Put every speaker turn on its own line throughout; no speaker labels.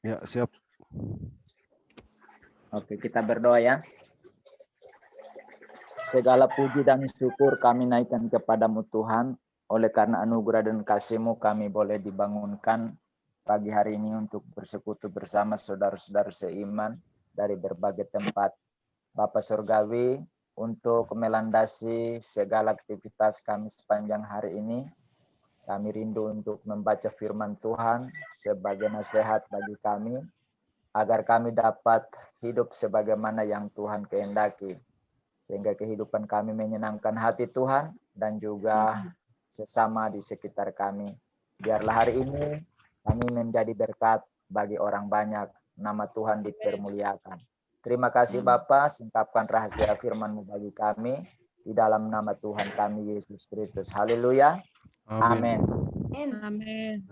Ya, siap.
Oke, kita berdoa ya. Segala puji dan syukur kami naikkan kepadamu Tuhan. Oleh karena anugerah dan kasih-Mu kami boleh dibangunkan pagi hari ini untuk bersekutu bersama saudara-saudara seiman dari berbagai tempat. Bapa Surgawi, untuk melandasi segala aktivitas kami sepanjang hari ini, kami rindu untuk membaca firman Tuhan sebagai nasihat bagi kami, agar kami dapat hidup sebagaimana yang Tuhan kehendaki. Sehingga kehidupan kami menyenangkan hati Tuhan dan juga sesama di sekitar kami. Biarlah hari ini kami menjadi berkat bagi orang banyak. Nama Tuhan dipermuliakan. Terima kasih Bapa, singkapkan rahasia firman-Mu bagi kami. Di dalam nama Tuhan kami, Yesus Kristus. Haleluya. Amin.
Amin.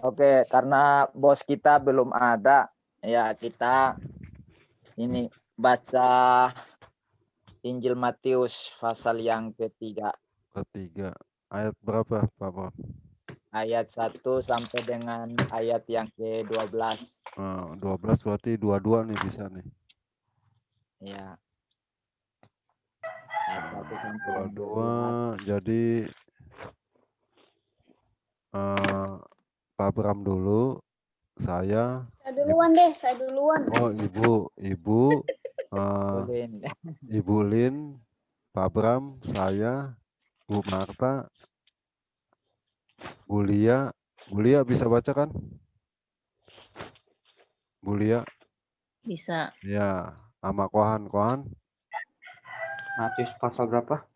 Oke, karena bos kita belum ada, ya kita ini baca Injil Matius pasal yang ketiga.
Ketiga. Ayat berapa, Pak?
Ayat 1 sampai dengan ayat yang ke-12.
12 berarti 22 nih bisa nih.
Ya. Ayat 1 sampai dengan
22. Jadi Pak Bram dulu, saya
duluan deh, saya duluan.
Oh, Ibu Ibu Lin, Pak Bram, saya, Bu Marta, Bu Lia bisa baca kan? Bu Lia?
Bisa.
Ya, sama Kohan.
Matius pasal berapa?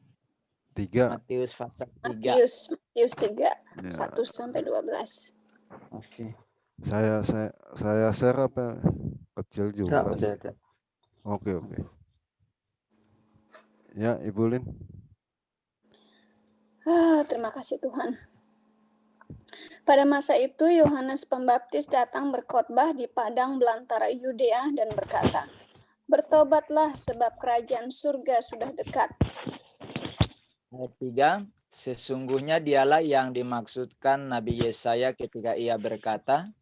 3.
Matius pasal 3.
Matius 3,
Ya.
1 sampai 12.
Oke.
Saya share apa? Kecil juga.
Ada.
Oke. Ya, Ibu Lin.
Terima kasih Tuhan. Pada masa itu Yohanes Pembaptis datang berkhotbah di padang belantara Yudea dan berkata, "Bertobatlah sebab kerajaan surga sudah dekat."
Ayat 3, sesungguhnya dialah yang dimaksudkan Nabi Yesaya ketika ia berkata,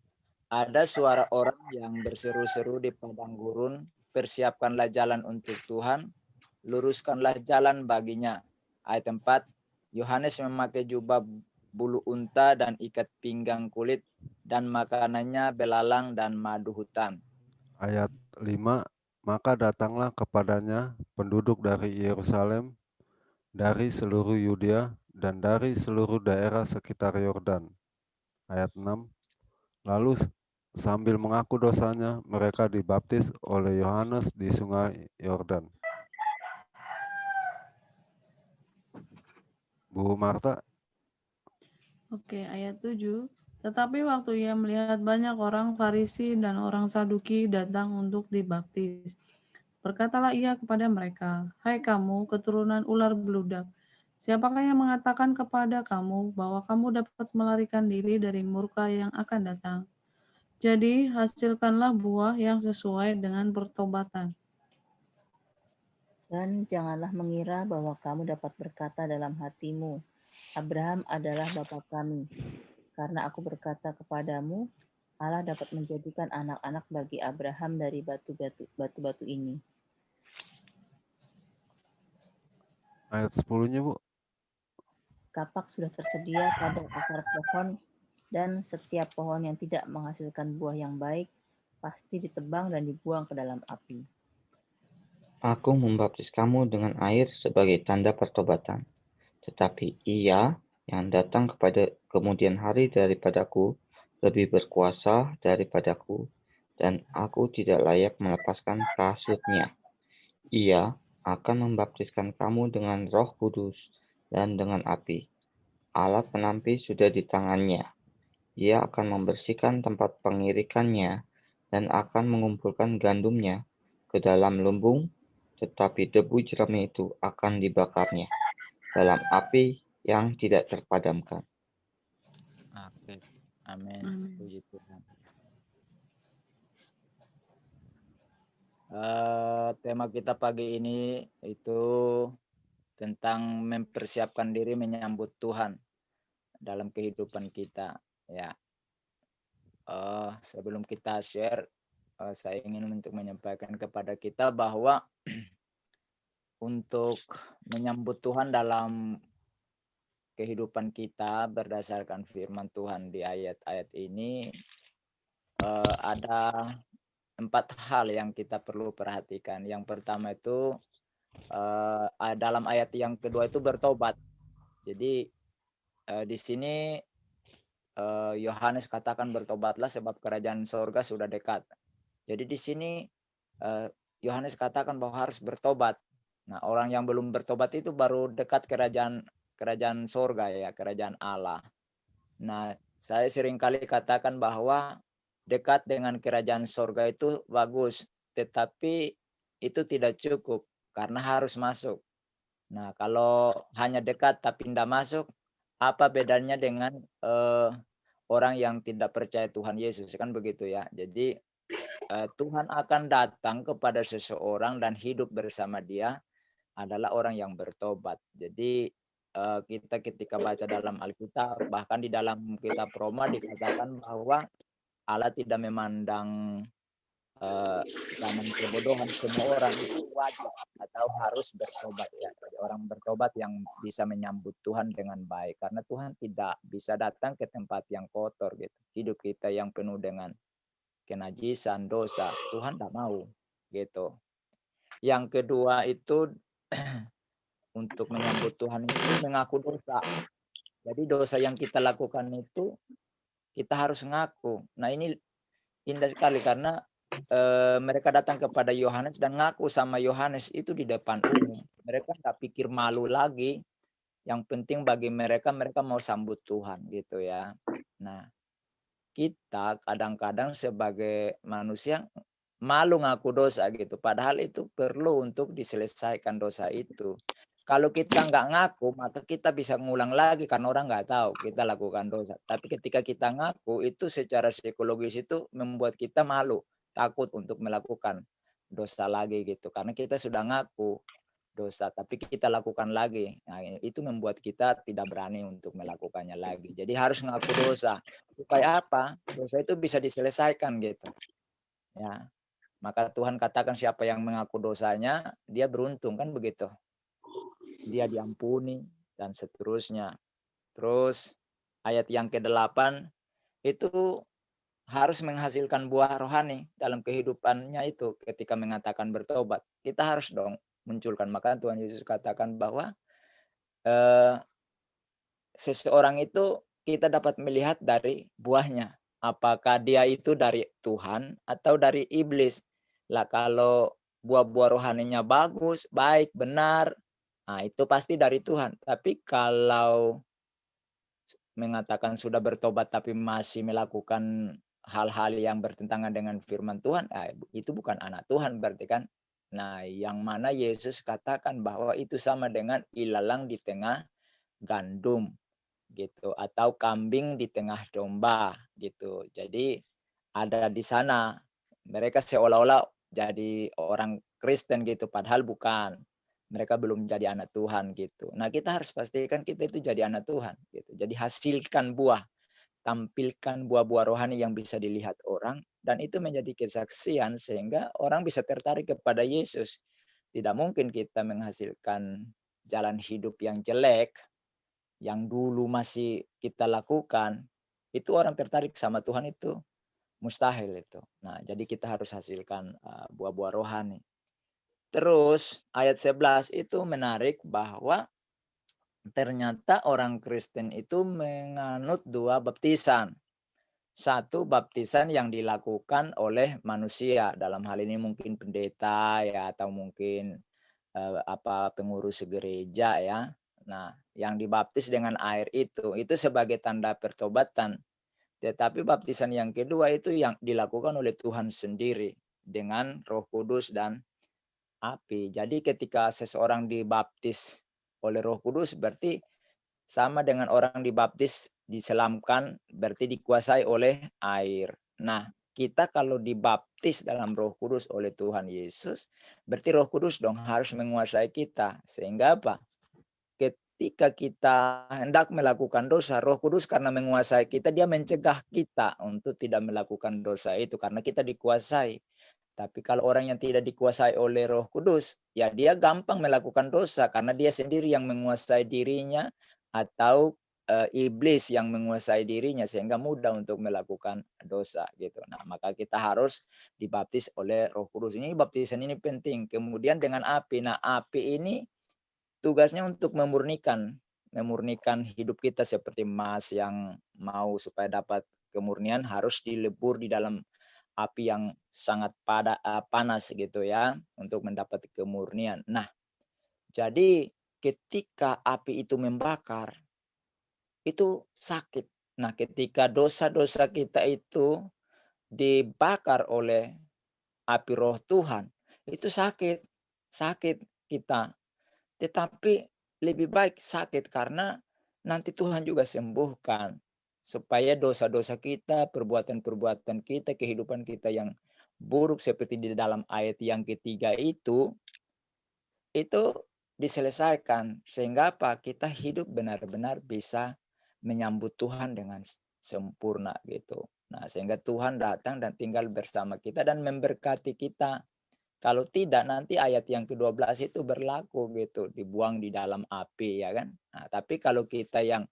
ada suara orang yang berseru-seru di padang gurun, persiapkanlah jalan untuk Tuhan, luruskanlah jalan baginya. Ayat 4, Yohanes memakai jubah bulu unta dan ikat pinggang kulit, dan makanannya belalang dan madu hutan.
Ayat 5, maka datanglah kepadanya penduduk dari Yerusalem, dari seluruh Yudea, dan dari seluruh daerah sekitar Yordan. Ayat 6, lalu sambil mengaku dosanya, mereka dibaptis oleh Yohanes di sungai Yordan. Bu Marta.
Oke, ayat 7. Tetapi waktu ia melihat banyak orang Farisi dan orang Saduki datang untuk dibaptis, berkatalah ia kepada mereka, "Hai kamu, keturunan ular beludak, siapakah yang mengatakan kepada kamu bahwa kamu dapat melarikan diri dari murka yang akan datang? Jadi, hasilkanlah buah yang sesuai dengan pertobatan."
Dan janganlah mengira bahwa kamu dapat berkata dalam hatimu, Abraham adalah bapa kami. Karena aku berkata kepadamu, Allah dapat menjadikan anak-anak bagi Abraham dari batu-batu ini.
Ayat 10-nya, Bu.
Kapak sudah tersedia pada akar pohon, dan setiap pohon yang tidak menghasilkan buah yang baik pasti ditebang dan dibuang ke dalam api.
Aku membaptis kamu dengan air sebagai tanda pertobatan. Tetapi ia yang datang kepada kemudian hari daripadaku lebih berkuasa daripadaku, dan aku tidak layak melepaskan kasutnya. Ia akan membaptiskan kamu dengan Roh Kudus dan dengan api. Alat penampi sudah di tangannya. Ia akan membersihkan tempat pengirikannya dan akan mengumpulkan gandumnya ke dalam lumbung, tetapi debu jerami itu akan dibakarnya dalam api yang tidak terpadamkan.
Oke. Amin. Puji Tuhan. Tema kita pagi ini itu tentang mempersiapkan diri menyambut Tuhan dalam kehidupan kita, ya. sebelum kita share, saya ingin untuk menyampaikan kepada kita bahwa untuk menyambut Tuhan dalam kehidupan kita berdasarkan firman Tuhan di ayat-ayat ini, ada 4 hal yang kita perlu perhatikan. Yang pertama itu dalam ayat yang kedua itu bertobat. Jadi di sini Yohanes katakan bertobatlah sebab kerajaan sorga sudah dekat. Jadi di sini Yohanes katakan bahwa harus bertobat. Nah, orang yang belum bertobat itu baru dekat kerajaan sorga ya, kerajaan Allah. Nah, saya seringkali katakan bahwa dekat dengan kerajaan sorga itu bagus, tetapi itu tidak cukup karena harus masuk. Nah, kalau hanya dekat tapi tidak masuk, apa bedanya dengan orang yang tidak percaya Tuhan Yesus, kan begitu ya. Jadi Tuhan akan datang kepada seseorang dan hidup bersama dia adalah orang yang bertobat. Jadi kita ketika baca dalam Alkitab, bahkan di dalam kitab Roma dikatakan bahwa Allah tidak memandang zaman kebodohan, semua orang itu wajib atau harus bertobat ya. Jadi orang bertobat yang bisa menyambut Tuhan dengan baik, karena Tuhan tidak bisa datang ke tempat yang kotor gitu. Hidup kita yang penuh dengan kenajisan, dosa, Tuhan tidak mau gitu. Yang kedua itu untuk menyambut Tuhan itu mengaku dosa. Jadi dosa yang kita lakukan itu kita harus ngaku. Nah, ini indah sekali karena mereka datang kepada Yohanes dan ngaku sama Yohanes itu di depan umum. Mereka nggak pikir malu lagi. Yang penting bagi mereka mau sambut Tuhan gitu ya. Nah, kita kadang-kadang sebagai manusia malu ngaku dosa gitu. Padahal itu perlu untuk diselesaikan dosa itu. Kalau kita nggak ngaku, maka kita bisa ngulang lagi karena orang nggak tahu kita lakukan dosa. Tapi ketika kita ngaku, itu secara psikologis itu membuat kita malu, takut untuk melakukan dosa lagi gitu. Karena kita sudah ngaku dosa, tapi kita lakukan lagi. Nah, itu membuat kita tidak berani untuk melakukannya lagi. Jadi harus ngaku dosa. Supaya apa? Dosa itu bisa diselesaikan gitu. Ya. Maka Tuhan katakan siapa yang mengaku dosanya, dia beruntung, kan begitu. Dia diampuni dan seterusnya. Terus ayat yang ke-8 itu harus menghasilkan buah rohani dalam kehidupannya itu ketika mengatakan bertobat. Kita harus dong munculkan. Maka Tuhan Yesus katakan bahwa seseorang itu kita dapat melihat dari buahnya. Apakah dia itu dari Tuhan atau dari iblis. Lah kalau buah-buah rohaninya bagus, baik, benar, nah itu pasti dari Tuhan. Tapi kalau mengatakan sudah bertobat tapi masih melakukan hal-hal yang bertentangan dengan firman Tuhan, itu bukan anak Tuhan berarti kan. Nah, yang mana Yesus katakan bahwa itu sama dengan ilalang di tengah gandum gitu, atau kambing di tengah domba gitu. Jadi ada di sana mereka seolah-olah jadi orang Kristen gitu, padahal bukan. Mereka belum jadi anak Tuhan gitu. Nah, kita harus pastikan kita itu jadi anak Tuhan gitu. Jadi hasilkan buah, tampilkan buah-buah rohani yang bisa dilihat orang, dan itu menjadi kesaksian sehingga orang bisa tertarik kepada Yesus. Tidak mungkin kita menghasilkan jalan hidup yang jelek yang dulu masih kita lakukan, itu orang tertarik sama Tuhan itu mustahil itu. Nah, jadi kita harus hasilkan buah-buah rohani. Terus ayat 11 itu menarik bahwa ternyata orang Kristen itu menganut 2 baptisan. 1 baptisan yang dilakukan oleh manusia, dalam hal ini mungkin pendeta ya, atau mungkin pengurus gereja ya. Nah, yang dibaptis dengan air itu sebagai tanda pertobatan. Tetapi baptisan yang kedua itu yang dilakukan oleh Tuhan sendiri dengan Roh Kudus dan api. Jadi ketika seseorang dibaptis oleh Roh Kudus berarti sama dengan orang dibaptis diselamkan, berarti dikuasai oleh air. Nah, kita kalau dibaptis dalam Roh Kudus oleh Tuhan Yesus, berarti Roh Kudus dong harus menguasai kita. Sehingga apa? ketika kita hendak melakukan dosa, Roh Kudus karena menguasai kita, dia mencegah kita untuk tidak melakukan dosa itu karena kita dikuasai. Tapi kalau orang yang tidak dikuasai oleh Roh Kudus, ya dia gampang melakukan dosa karena dia sendiri yang menguasai dirinya atau iblis yang menguasai dirinya sehingga mudah untuk melakukan dosa gitu. Nah, maka kita harus dibaptis oleh Roh Kudus. Ini baptisan ini penting. Kemudian dengan api. Nah, api ini tugasnya untuk memurnikan hidup kita seperti emas yang mau supaya dapat kemurnian harus dilebur di dalam api yang sangat panas gitu ya untuk mendapat kemurnian. Nah, jadi ketika api itu membakar itu sakit. Nah, ketika dosa-dosa kita itu dibakar oleh api Roh Tuhan, itu sakit. Sakit kita. Tetapi lebih baik sakit karena nanti Tuhan juga sembuhkan. Supaya dosa-dosa kita, perbuatan-perbuatan kita, kehidupan kita yang buruk seperti di dalam ayat yang ketiga itu diselesaikan. Sehingga apa? Kita hidup benar-benar bisa menyambut Tuhan dengan sempurna gitu. Nah, sehingga Tuhan datang dan tinggal bersama kita dan memberkati kita. Kalau tidak nanti ayat yang ke-12 itu berlaku gitu, dibuang di dalam api ya kan. Nah, tapi kalau kita yang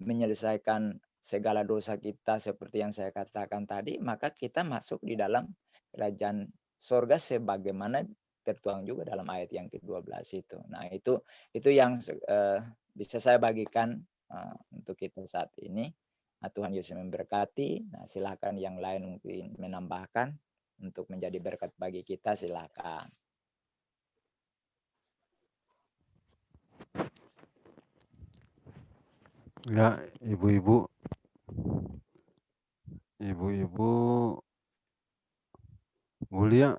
menyelesaikan segala dosa kita seperti yang saya katakan tadi, maka kita masuk di dalam kerajaan sorga sebagaimana tertuang juga dalam ayat yang ke-12 itu. Nah, itu yang bisa saya bagikan untuk kita saat ini. Nah, Tuhan Yesus memberkati. Nah, silakan yang lain mungkin menambahkan. Untuk menjadi berkat bagi kita, silakan.
Ya, ibu-ibu mulia.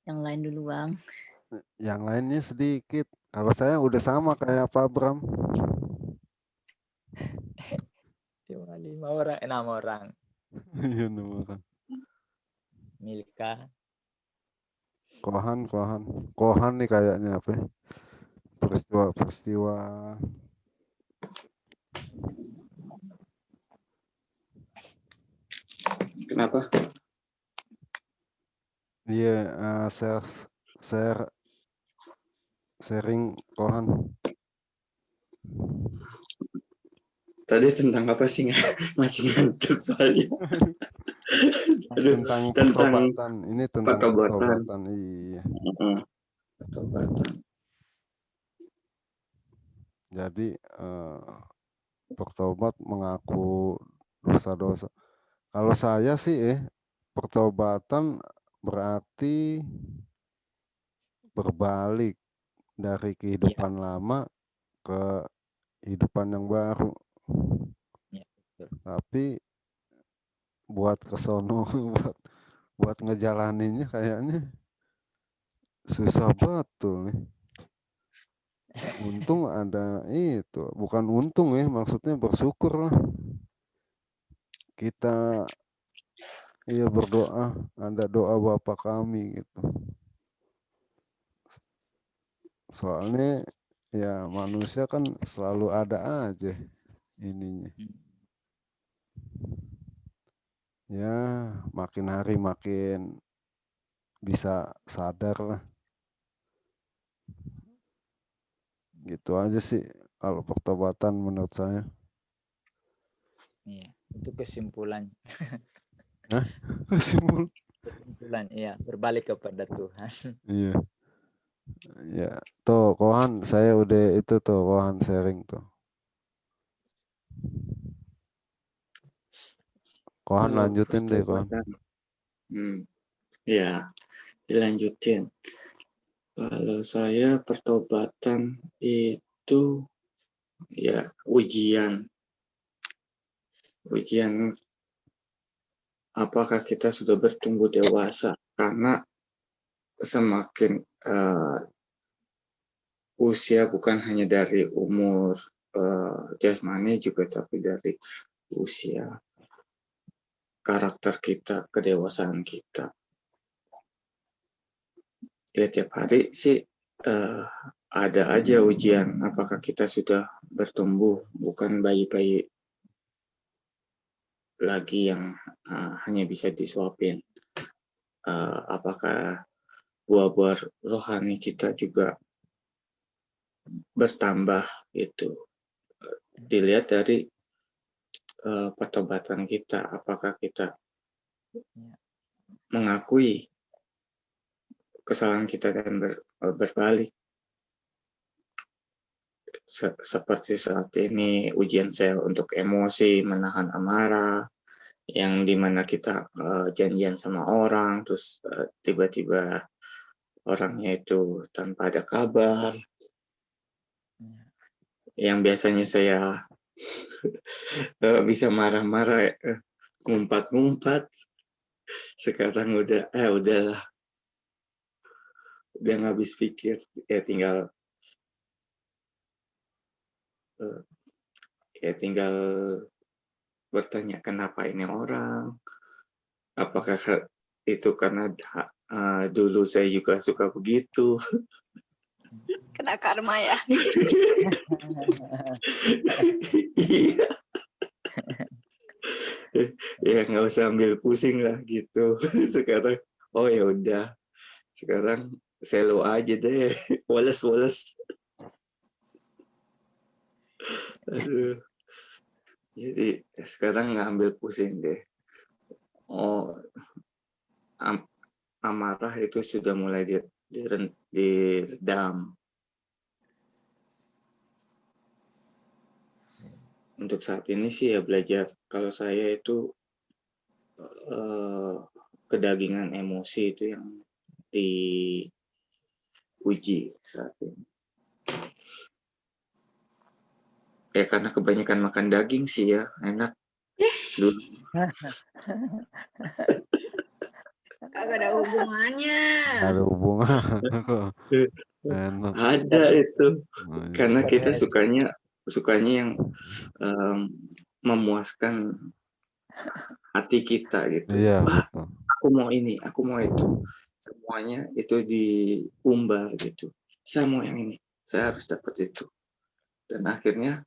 Yang lain dulu, Bang.
Yang lainnya sedikit. Kalau saya udah sama kayak Pak Bram.
6 orang.
Iya, 6 orang.
Milka.
Kohan nih kayaknya apa ya? Peristiwa.
Kenapa?
Iya, sharing Kohan.
Tadi tentang apa sih? Masih ngantuk soalnya.
Tentang pertobatan. Ini tentang pertobatan. Iya.
Pertobatan.
Jadi bertobat mengaku dosa-dosa. Kalau saya sih pertobatan berarti berbalik dari kehidupan lama ke kehidupan yang baru.
Ya, betul.
Tapi buat kesono buat ngejalaninnya kayaknya susah betul nih. Untung ada itu, bukan untung ya, maksudnya bersyukur lah. Kita berdoa, ada doa Bapa kami gitu. Soalnya ya manusia kan selalu ada aja ininya. Ya makin hari makin bisa sadar lah. Gitu aja sih kalau pertobatan menurut saya.
Iya, itu kesimpulan.
Hah?
Kesimpulan, iya, berbalik kepada Tuhan.
Iya. Ya, tuh Kohan saya udah itu tuh Kohan sharing tuh. Kohan lanjutin deh Kohan.
Ya, dilanjutin. Kalau saya pertobatan itu ya ujian apakah kita sudah bertumbuh dewasa, karena semakin usia bukan hanya dari umur jasmani juga, tapi dari usia karakter kita, kedewasaan kita. Ya tiap hari sih ada aja ujian. Apakah kita sudah bertumbuh, bukan bayi-bayi lagi yang hanya bisa disuapin. Apakah buah-buah rohani kita juga bertambah gitu. Dilihat dari pertobatan kita, apakah kita mengakui kesalahan kita dan berbalik. Seperti saat ini ujian saya untuk emosi, menahan amarah, yang dimana kita janjian sama orang, terus tiba-tiba orangnya itu tanpa ada kabar. Yang biasanya saya bisa marah-marah, ngumpat-ngumpat, sekarang udahlah, udah nggak habis pikir, tinggal bertanya kenapa ini orang, apakah itu karena dulu saya juga suka begitu.
Kena karma ya.
Iya. Ya nggak usah ambil pusing lah gitu. Sekarang ya udah, sekarang selo aja deh, woles. Aduh. Jadi sekarang nggak ambil pusing deh. Amarah itu sudah mulai diredam. Untuk saat ini sih ya belajar. Kalau saya itu kedagingan emosi itu yang diuji saat ini. Ya karena kebanyakan makan daging sih ya, enak. Dulu.
Kagak ada hubungannya.
Ada hubungan. Enak.
Ada itu. Karena kita sukanya yang memuaskan hati kita gitu.
Iya, betul.
Aku mau ini, aku mau itu. Semuanya itu diumbar gitu. Saya mau yang ini, saya harus dapat itu. Dan akhirnya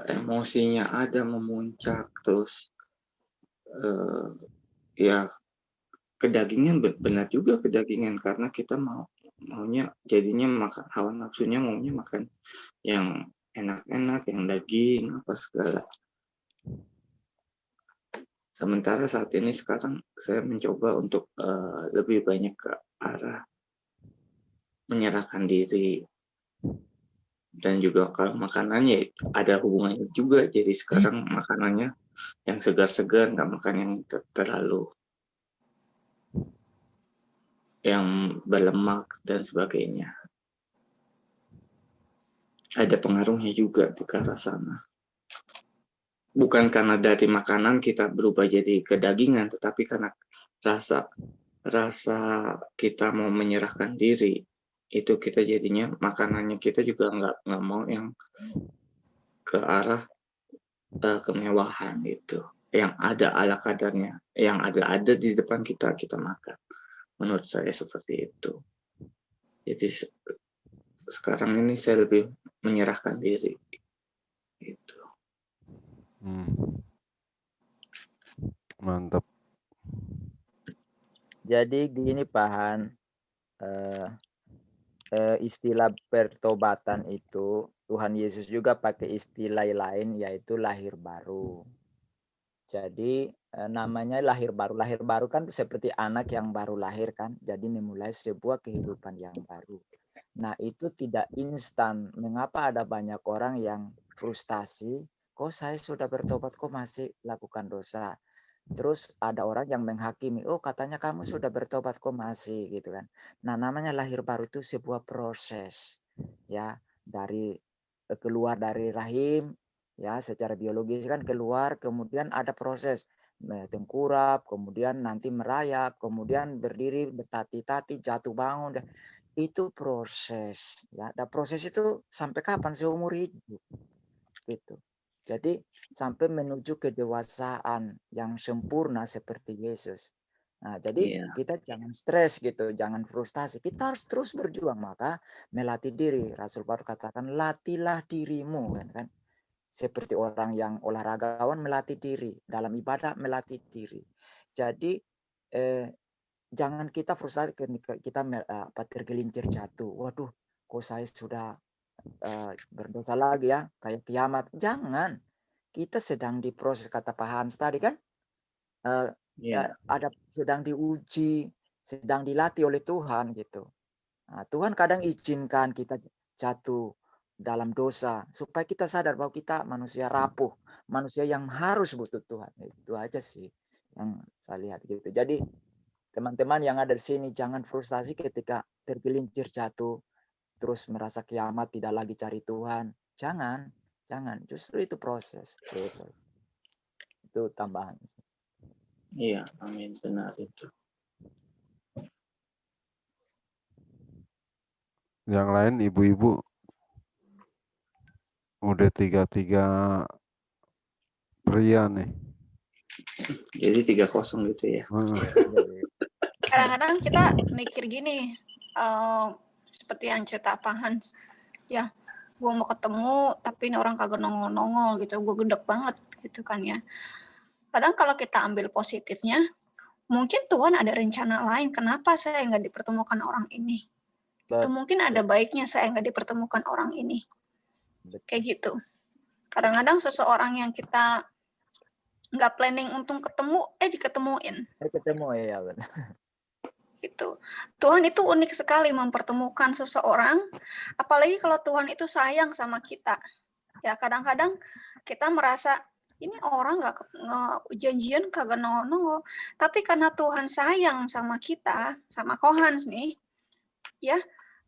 emosinya ada memuncak, terus ya kedagingan, benar juga kedagingan, karena kita maunya jadinya makan, hawa nafsunya maunya makan yang enak-enak, yang daging apa segala. Sementara saat ini sekarang saya mencoba untuk lebih banyak ke arah menyerahkan diri. Dan juga kalau makanannya ada hubungannya juga, jadi sekarang makanannya yang segar-segar, nggak makan yang terlalu yang berlemak dan sebagainya. Ada pengaruhnya juga di arah sana. Bukan karena dari makanan kita berubah jadi kedagingan, tetapi karena rasa kita mau menyerahkan diri, itu kita jadinya makanannya kita juga nggak mau yang ke arah kemewahan gitu, yang ada ala kadarnya, yang ada di depan kita makan. Menurut saya seperti itu. Jadi sekarang ini saya lebih menyerahkan diri gitu.
Mantap.
Jadi gini Pak Han, istilah pertobatan itu Tuhan Yesus juga pakai istilah lain, yaitu lahir baru. Jadi namanya lahir baru. Lahir baru kan seperti anak yang baru lahir kan. Jadi memulai sebuah kehidupan yang baru. Nah itu tidak instan. Mengapa ada banyak orang yang frustasi? Kok saya sudah bertobat kok masih lakukan dosa? Terus ada orang yang menghakimi, oh katanya kamu sudah bertobat kok masih gitu kan. Nah namanya lahir baru itu sebuah proses ya, dari keluar dari rahim ya, secara biologis kan keluar, kemudian ada proses tengkurap, kemudian nanti merayap, kemudian berdiri, bertati-tati, jatuh bangun, itu proses ya. Dan proses itu sampai kapan? Seumur hidup gitu. Jadi sampai menuju kedewasaan yang sempurna seperti Yesus. Nah, jadi
Iya.
kita jangan stres gitu, jangan frustasi. Kita harus terus berjuang. Maka melatih diri. Rasul Paulus katakan, latihlah dirimu. Kan? Seperti orang yang olahragawan melatih diri. Dalam ibadah melatih diri. Jadi jangan kita frustasi ketika kita tergelincir jatuh. Waduh, kok saya sudah berdosa lagi ya, kayak kiamat. Jangan. Kita sedang diproses, kata Pak Hans tadi kan. Ada sedang diuji, sedang dilatih oleh Tuhan gitu. Nah, Tuhan kadang izinkan kita jatuh dalam dosa supaya kita sadar bahwa kita manusia rapuh, manusia yang harus butuh Tuhan. Itu aja sih yang saya lihat gitu. Jadi teman-teman yang ada di sini jangan frustasi ketika tergelincir jatuh, terus merasa kiamat, tidak lagi cari Tuhan. Jangan. Justru itu proses. Gitu. Itu tambahan.
Iya, amin, benar itu.
Yang lain ibu-ibu udah 3 pria nih.
Jadi 3-0 gitu ya.
Kadang-kadang kita mikir gini, seperti yang cerita Pak Hans, ya gue mau ketemu tapi ini orang kagak nongol-nongol gitu, gue gedek banget gitu kan ya. Kadang kalau kita ambil positifnya, mungkin Tuhan ada rencana lain, kenapa saya nggak dipertemukan orang ini. Itu mungkin ada baiknya saya nggak dipertemukan orang ini. Kayak gitu. Kadang-kadang seseorang yang kita nggak planning untuk ketemu, diketemuin.
Ketemu ya benar.
Gitu. Tuhan itu unik sekali mempertemukan seseorang, apalagi kalau Tuhan itu sayang sama kita. Ya kadang-kadang kita merasa ini orang nggak janjian kagak nongol-nongol, tapi karena Tuhan sayang sama kita, sama Kohans nih, ya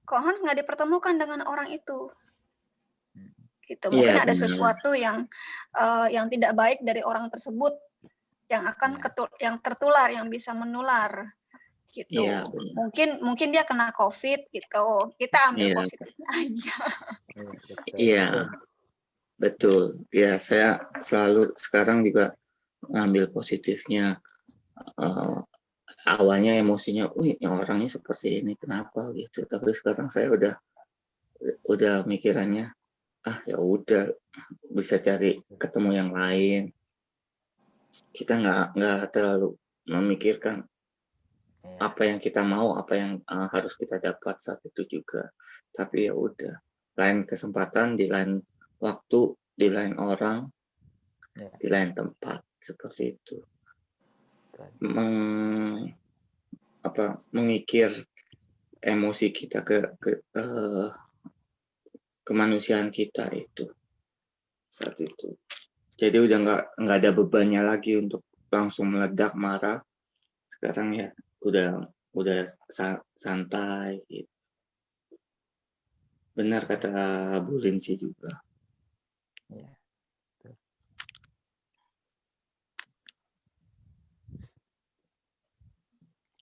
Kohans nggak dipertemukan dengan orang itu. Gitu. Mungkin ada sesuatu yang tidak baik dari orang tersebut yang akan yang tertular, yang bisa menular. Gitu.
Iya,
mungkin dia kena COVID gitu. Kita ambil positifnya aja.
Iya. Betul. Ya, saya selalu sekarang juga ngambil positifnya. Awalnya emosinya, orangnya seperti ini, kenapa gitu. Tapi sekarang saya udah mikirannya, ya udah bisa cari ketemu yang lain. Kita nggak terlalu memikirkan apa yang kita mau, apa yang harus kita dapat saat itu juga. Tapi ya udah, lain kesempatan, di lain waktu, di lain orang, di lain tempat, seperti itu. Mengikir emosi kita ke kemanusiaan kita itu saat itu. Jadi udah nggak ada bebannya lagi untuk langsung meledak marah. Sekarang ya udah santai gitu. Benar kata Bu Lindsay juga.
Ya.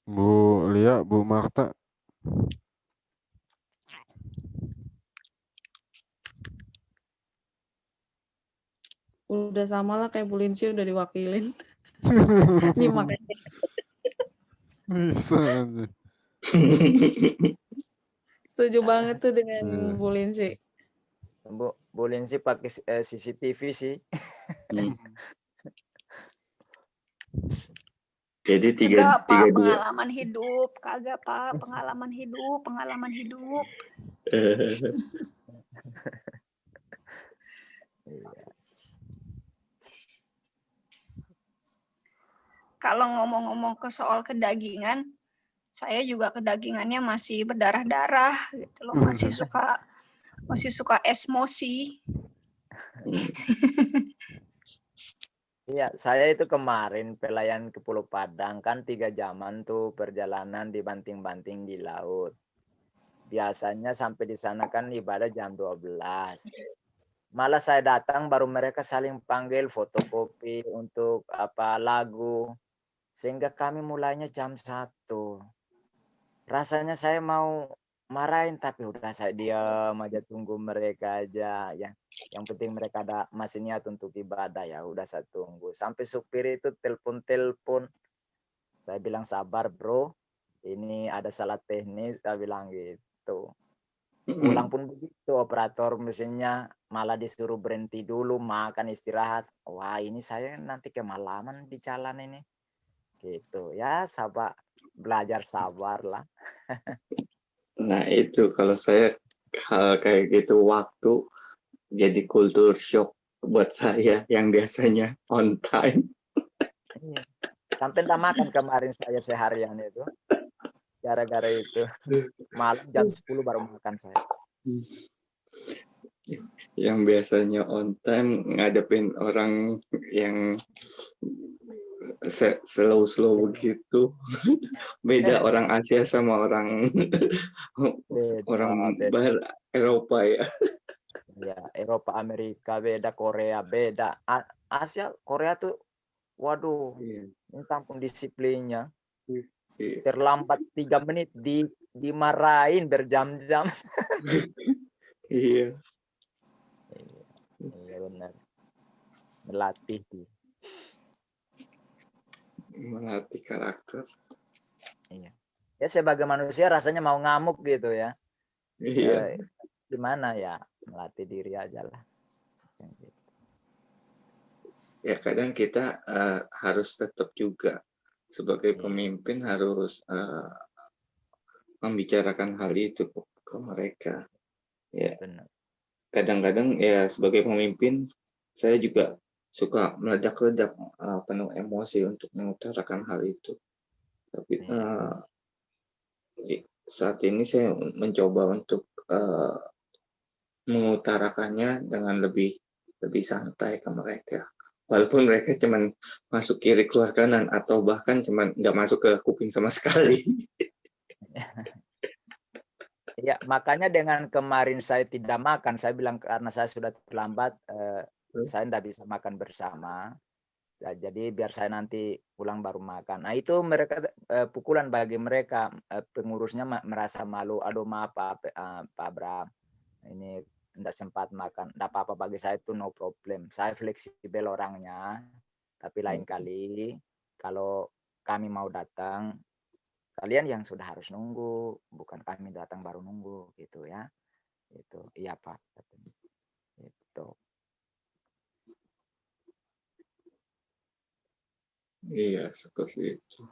Bu Lia, Bu Marta.
Udah sama lah kayak Bu Lindsay, udah diwakilin. Ini makanya.
Bisa aja.
Setuju banget tuh dengan Bu Lindsay.
Bu Lindsay pakai CCTV sih.
Jadi
tiga pengalaman hidup, kagak Pak, pengalaman hidup. Kalau ngomong-ngomong ke soal kedagingan, saya juga kedagingannya masih berdarah-darah gitu loh, masih suka emosi.
Iya, saya itu kemarin pelayan ke Pulau Padang kan 3 jaman tuh perjalanan dibanting-banting di laut. Biasanya sampai di sana kan ibadah jam 12. Malah saya datang baru mereka saling panggil fotokopi untuk lagu. Sehingga kami mulainya jam 1. Rasanya saya mau marahin, tapi udah saya diam aja, tunggu mereka aja. Yang penting mereka ada masih niat untuk ibadah, ya udah saya tunggu. Sampai supir itu telepon. Saya bilang sabar bro, ini ada salah teknis, saya bilang gitu. Pulang pun begitu, operator mesinnya malah disuruh berhenti dulu, makan istirahat. Wah ini saya nanti kemalaman di jalan ini. Gitu ya, belajar sabar lah.
Nah itu kalau saya hal kayak gitu waktu jadi kultur shock buat saya yang biasanya on time.
Iya. Sampai tidak makan kemarin saya seharian itu. Gara-gara itu. Malam jam 10 baru makan saya.
Yang biasanya on time ngadepin orang yang slow begitu. Beda orang Asia sama orang
Beda.
Eropa ya.
Ya, Eropa, Amerika beda, Korea beda. Asia, Korea tuh, waduh, ini tampung disiplinnya. Terlambat 3 menit dimarahin berjam-jam.
Iya.
Iya benar. Melatih
karakter.
Iya. Ya sebagai manusia rasanya mau ngamuk gitu ya.
Iya.
Gimana ya, melatih diri aja lah.
Ya kadang kita harus tetap juga sebagai pemimpin harus membicarakan hal itu ke mereka. Ya.
Benar.
Kadang-kadang ya sebagai pemimpin saya juga suka meledak-ledak penuh emosi untuk mengutarakan hal itu. Tapi saat ini saya mencoba untuk mengutarakannya dengan lebih santai ke mereka. Walaupun mereka cuman masuk kiri keluar kanan atau bahkan cuman nggak masuk ke kuping sama sekali.
Ya, makanya dengan kemarin saya tidak makan, saya bilang karena saya sudah terlambat, saya tidak bisa makan bersama. Jadi biar saya nanti pulang baru makan. Nah itu mereka pukulan bagi mereka, pengurusnya merasa malu. Aduh maaf Pak Abraham, ini tidak sempat makan. Tidak apa-apa, bagi saya itu no problem. Saya fleksibel orangnya. Tapi lain kali kalau kami mau datang, kalian yang sudah harus nunggu, bukan kami datang baru nunggu gitu ya. Itu iya Pak. Itu.
Iya, seperti itu.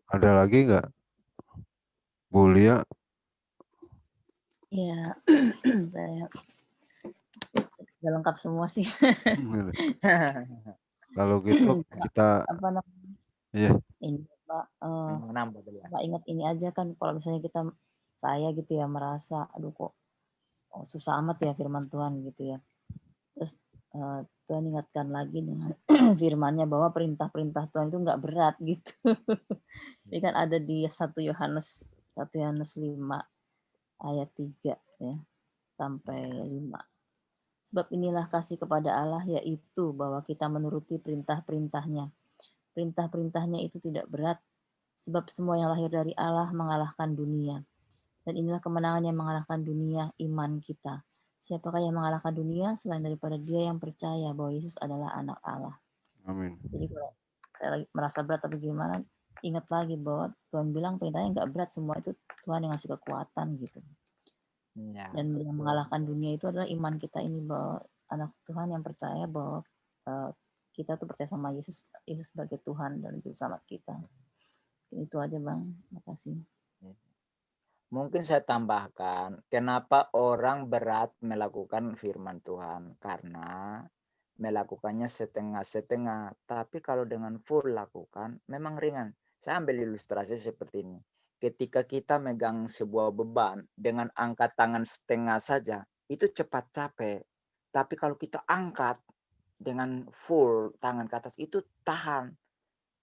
Ada lagi nggak, Bu Lia?
Ya, saya udah lengkap semua sih.
Kalau gitu kita
apa namanya?
Iya.
Ini Pak, Pak ingat ini aja kan, kalau misalnya saya gitu ya merasa aduh kok susah amat ya firman Tuhan gitu ya. Terus Tuhan ingatkan lagi dengan firman-Nya bahwa perintah-perintah Tuhan itu nggak berat gitu. Ini kan ada di 1 Yohanes 5 ayat 3 ya sampai 5. Sebab inilah kasih kepada Allah, yaitu bahwa kita menuruti perintah-perintahnya. Perintah-perintahnya itu tidak berat, sebab semua yang lahir dari Allah mengalahkan dunia. Dan inilah kemenangan yang mengalahkan dunia, iman kita. Siapakah yang mengalahkan dunia selain daripada dia yang percaya bahwa Yesus adalah anak Allah.
Amin.
Jadi kalau saya lagi merasa berat tapi gimana, ingat lagi bahwa Tuhan bilang perintahnya nggak berat, semua itu Tuhan yang ngasih kekuatan gitu. Ya, dan yang mengalahkan dunia itu adalah iman kita ini, bahwa anak Tuhan yang percaya bahwa kita tuh percaya sama Yesus sebagai Tuhan dan Juru Selamat kita. Itu aja Bang, makasih.
Mungkin saya tambahkan, kenapa orang berat melakukan firman Tuhan? Karena melakukannya setengah-setengah. Tapi kalau dengan full lakukan, memang ringan. Saya ambil ilustrasi seperti ini. Ketika kita megang sebuah beban dengan angkat tangan setengah saja, itu cepat capek. Tapi kalau kita angkat dengan full tangan ke atas, itu tahan.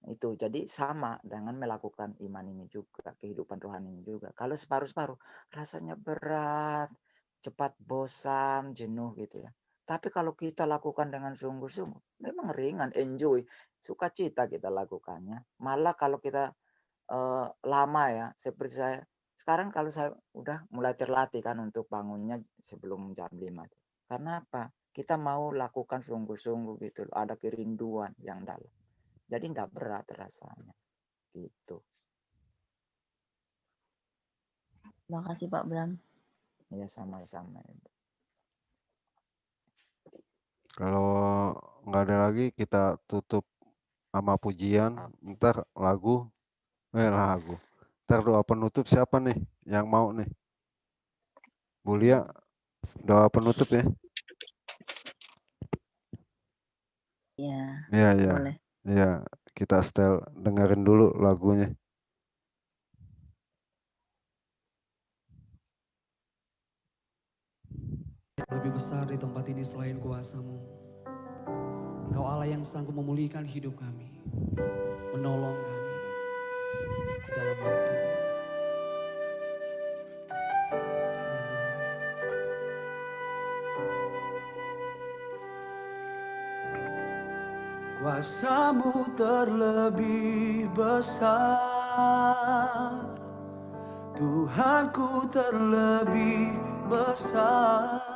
Itu jadi sama dengan melakukan iman ini juga, kehidupan rohani ini juga. Kalau separuh-separuh rasanya berat, cepat bosan, jenuh gitu ya. Tapi kalau kita lakukan dengan sungguh-sungguh, memang ringan, enjoy, sukacita kita lakukannya. Malah kalau kita lama ya, seperti saya, sekarang kalau saya udah mulai terlatih kan untuk bangunnya sebelum jam 5. Karena apa? Kita mau lakukan sungguh-sungguh gitu loh, ada kerinduan yang dalam. Jadi enggak berat rasanya, gitu.
Terima kasih Pak Bram.
Ya sama-sama.
Kalau nggak ada lagi kita tutup sama pujian, ntar lagu. Ntar doa penutup siapa nih yang mau nih? Bu Lia, doa penutup ya?
Ya,
Iya.
boleh.
Iya, kita setel dengerin dulu lagunya.
Lebih besar di tempat ini selain kuasa-Mu. Engkau Allah yang sanggup memulihkan hidup kami, menolong kami dalam waktu. Kuasa-Mu terlebih besar, Tuhanku terlebih besar.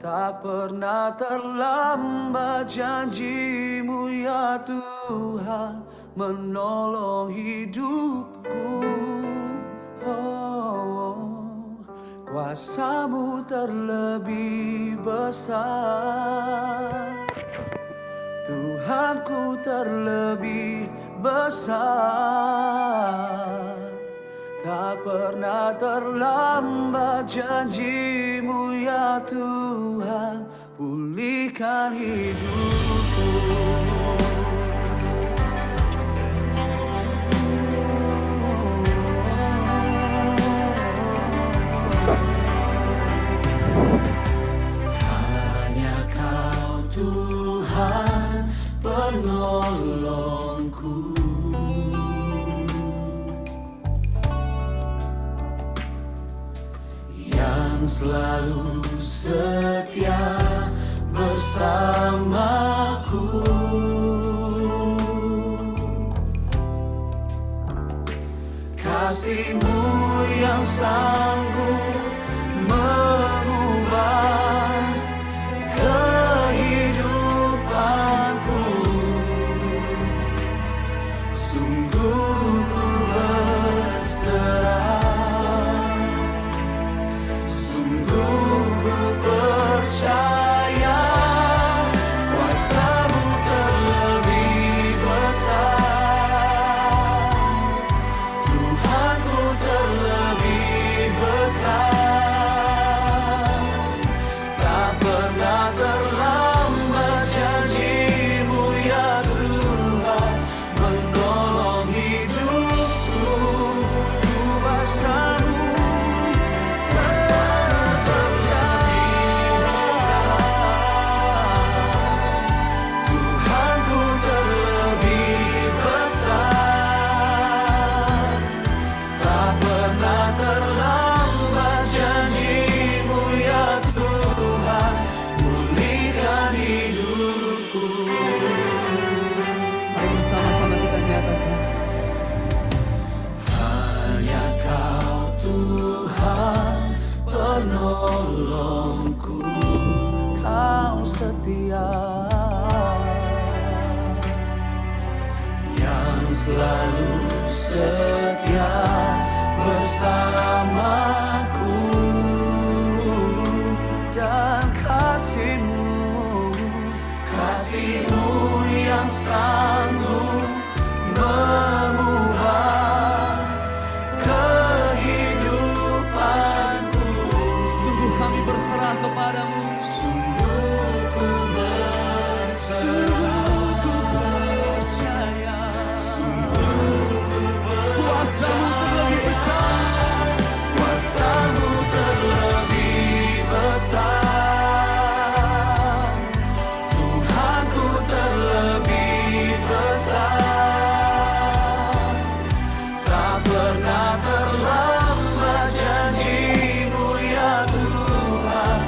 Tak pernah terlambat janji-Mu ya Tuhan, menolong hidupku. Kuasa-Mu terlebih besar, Tuhanku terlebih besar. Tak pernah terlambat janji-Mu ya Tuhan, pulihkan hidupku. Hanya Kau Tuhan penolongku, selalu setia bersamaku. Kasih-Mu yang sanggup mengubah kehidupanku. Sungguh ku berserah, percaya kuasa-Mu terlebih besar, Tuhanku terlebih besar. Tak pernah terlambat janji-Mu ya Tuhan, menolong hidupku. Kuasa-Mu penolongku, Kau setia, yang selalu setia bersamaku. Dan kasih-Mu yang sanggup mengubah kehidupanku. Sungguh kami berserah kepadamu. Sungguh ku berserah, sungguh ku percaya, sungguh ku kuasa-Mu terlebih besar, kuasa-Mu terlebih besar, Tuhanku terlebih besar. Tak pernah terlambat janji-Mu ya Tuhan,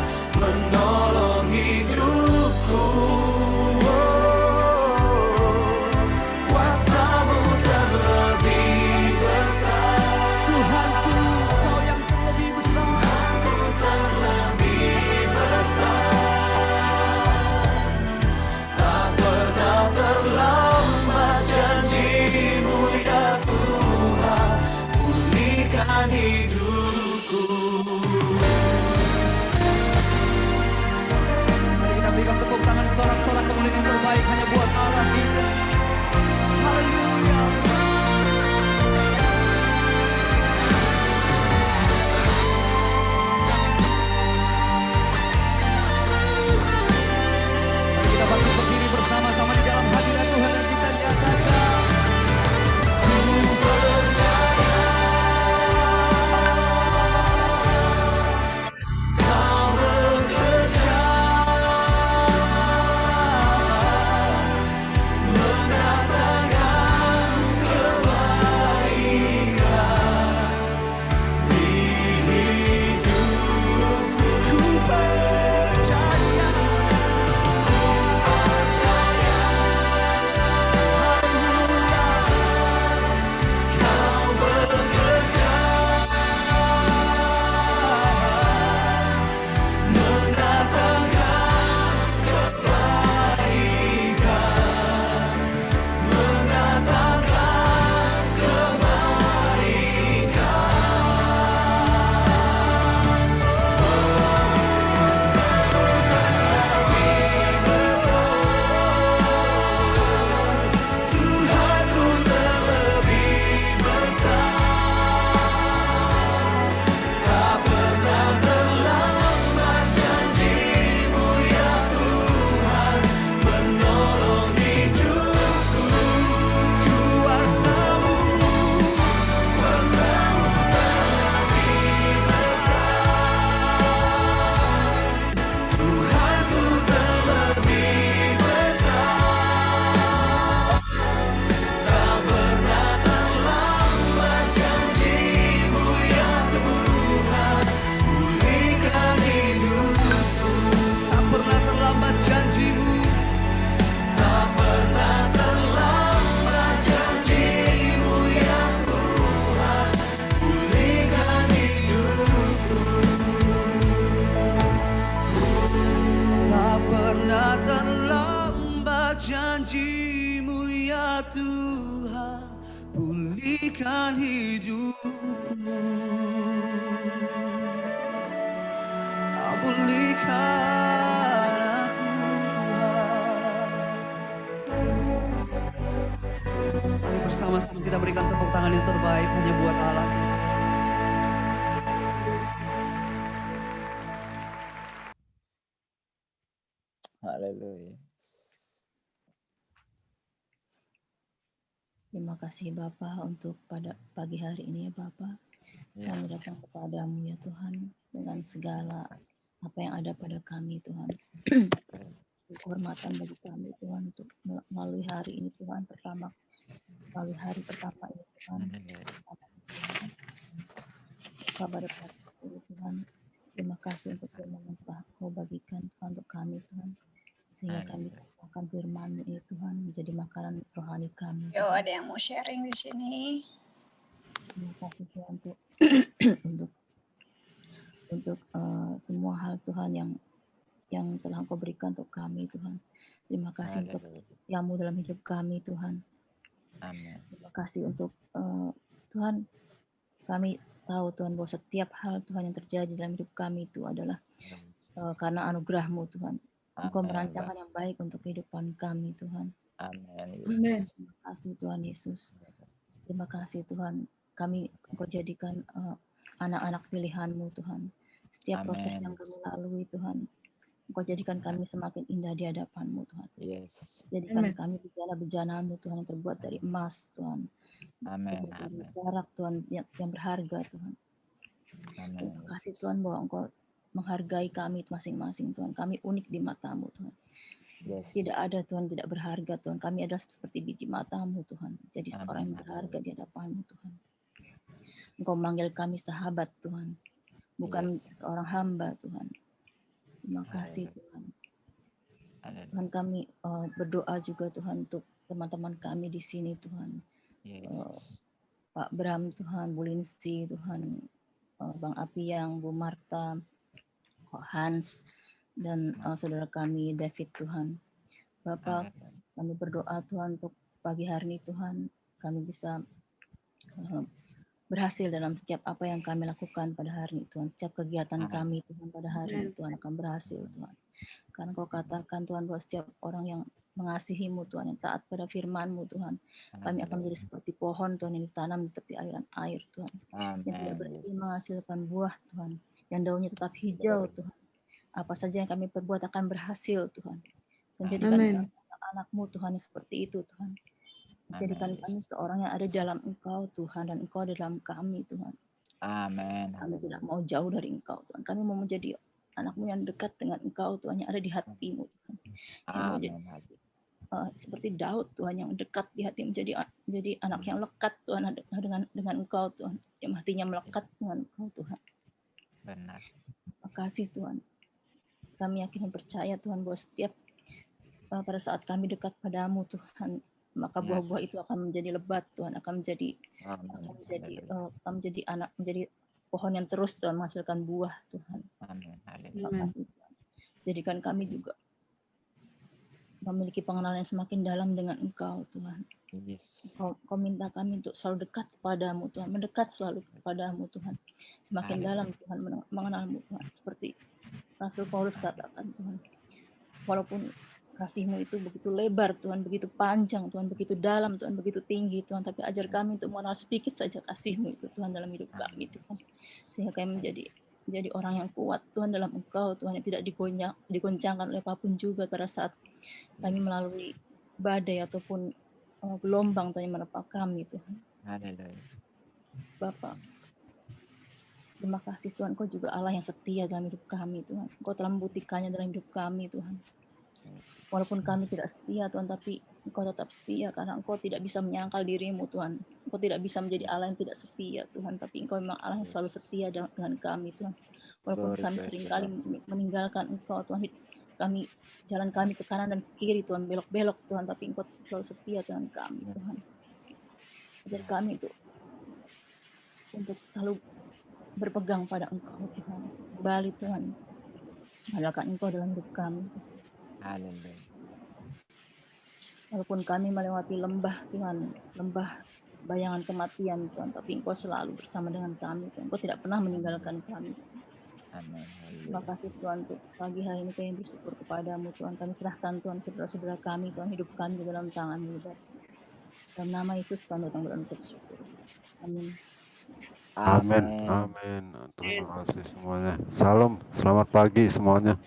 janji-Mu ya Tuhan, pulihkan hidupku. Pulihkan aku Tuhan. Mari bersama-sama kita berikan tepuk tangan yang terbaik hanya buat Allah.
Haleluya.
Terima kasih Bapa untuk pada pagi hari ini ya Bapa. Kami datang kepadamu ya Tuhan dengan segala apa yang ada pada kami Tuhan. Kehormatan bagi kami Tuhan untuk melalui hari ini Tuhan melalui hari pertama ini Tuhan. Kabar pagi ini Tuhan. Terima kasih untuk firman yang telah Kau bagikan Tuhan untuk kami Tuhan. Sehingga kami akan firman ini Tuhan menjadi makanan rohani kami.
Yo, ada yang mau sharing di sini.
Terima kasih Tuhan untuk semua hal Tuhan yang telah Engkau berikan untuk kami Tuhan. Terima kasih untuk setiamu dalam hidup kami Tuhan.
Amin.
Terima kasih untuk Tuhan, kami tahu Tuhan bahwa setiap hal Tuhan yang terjadi dalam hidup kami itu adalah karena anugerah-Mu Tuhan. Engkau merancangkan yang baik untuk kehidupan kami Tuhan.
Amin.
Terima kasih Tuhan Yesus. Terima kasih Tuhan. Kami Engkau jadikan anak-anak pilihan-Mu Tuhan. Setiap proses yang kami lalui Tuhan, Engkau jadikan kami semakin indah di hadapan-Mu Tuhan.
Yes.
Jadikan kami bejana-bejana-Mu Tuhan yang terbuat dari emas Tuhan.
Amin.
Dari perak Tuhan yang berharga Tuhan.
Amin.
Terima kasih Tuhan bahwa Engkau menghargai kami masing-masing Tuhan. Kami unik di mata-Mu Tuhan.
Yes.
Tidak ada Tuhan tidak berharga Tuhan. Kami adalah seperti biji mata-Mu Tuhan. Jadi seorang yang berharga di hadapan-Mu Tuhan. Engkau manggil kami sahabat Tuhan. Bukan seorang hamba Tuhan. Terima kasih Tuhan. Tuhan kami berdoa juga Tuhan untuk teman-teman kami di sini Tuhan. Pak Bram Tuhan, Bu Linsi Tuhan, Bang Apiang, Bu Marta, Hans, dan saudara kami David Tuhan. Bapak, kami berdoa Tuhan untuk pagi hari ini Tuhan, kami bisa berhasil dalam setiap apa yang kami lakukan pada hari ini Tuhan. Setiap kegiatan kami Tuhan pada hari ini Tuhan akan berhasil Tuhan. Karena Kau katakan Tuhan bahwa setiap orang yang mengasihi-Mu Tuhan, yang taat pada firman-Mu Tuhan, kami akan menjadi seperti pohon Tuhan yang ditanam di tepi aliran air Tuhan. Yang tidak berhenti menghasilkan buah Tuhan, yang daunnya tetap hijau Tuhan. Apa saja yang kami perbuat akan berhasil Tuhan. Menjadikan anak-anak-Mu Tuhan yang seperti itu Tuhan. Jadikan kami seorang yang ada dalam Engkau Tuhan, dan Engkau ada dalam kami Tuhan.
Amin.
Kami tidak mau jauh dari Engkau Tuhan. Kami mau menjadi anak-Mu yang dekat dengan Engkau Tuhan, yang ada di hati-Mu Tuhan. Yang mau jadi seperti Daud Tuhan, yang dekat di hati, menjadi anak yang lekat Tuhan dengan Engkau Tuhan, yang hatinya melekat dengan Engkau Tuhan.
Benar.
Terima kasih Tuhan. Kami yakin dan percaya Tuhan bahwa setiap pada saat kami dekat padamu Tuhan, maka buah-buah itu akan menjadi lebat Tuhan, akan menjadi anak, menjadi pohon yang terus Tuhan menghasilkan buah Tuhan.
Amin.
Terima kasih Tuhan. Jadikan kami juga memiliki pengenalan yang semakin dalam dengan Engkau Tuhan.
Yes.
Kau minta kami untuk selalu dekat kepadamu Tuhan, mendekat selalu kepadamu Tuhan. Semakin dalam Tuhan mengenalmu Tuhan. Seperti Rasul Paulus katakan Tuhan, walaupun kasih-Mu itu begitu lebar Tuhan, begitu panjang Tuhan, begitu dalam Tuhan, begitu tinggi Tuhan, tapi ajar kami untuk mengenal sedikit saja kasih-Mu itu Tuhan dalam hidup kami Tuhan. Sehingga kami menjadi orang yang kuat Tuhan dalam Engkau Tuhan, yang tidak digoncangkan oleh apapun juga pada saat kami melalui badai ataupun gelombang Tuhan yang menerpa kami Tuhan. Bapak, terima kasih Tuhan, Kau juga Allah yang setia dalam hidup kami Tuhan. Kau telah membuktikannya dalam hidup kami Tuhan. Walaupun kami tidak setia Tuhan, tapi Engkau tetap setia karena Engkau tidak bisa menyangkal diri-Mu Tuhan. Engkau tidak bisa menjadi Allah yang tidak setia Tuhan, tapi Engkau memang Allah yang selalu setia dengan kami Tuhan. Walaupun kami seringkali meninggalkan Engkau Tuhan, jalan kami ke kanan dan ke kiri Tuhan, belok-belok Tuhan, tapi Engkau selalu setia dengan kami Tuhan. Ajar kami untuk selalu berpegang pada Engkau Tuhan. Kembali Tuhan, mengandalkan Engkau dalam hidup kami. Walaupun kami melewati lembah, Tuhan, lembah bayangan kematian, Tuhan, tapi Engkau selalu bersama dengan kami, Tuhan. Engkau tidak pernah meninggalkan kami.
Amin.
Terima kasih, Tuhan, untuk pagi hari ini kami bersyukur kepadamu, Tuhan. Kami serahkan, Tuhan, saudara-saudara kami, Tuhan, hidup kami di dalam tangan-Mu, Bapa. Dalam nama Yesus kami datang berucap syukur. Amin.
Amin.
Amin.
Amin. Terima kasih semuanya. Salam. Selamat pagi semuanya.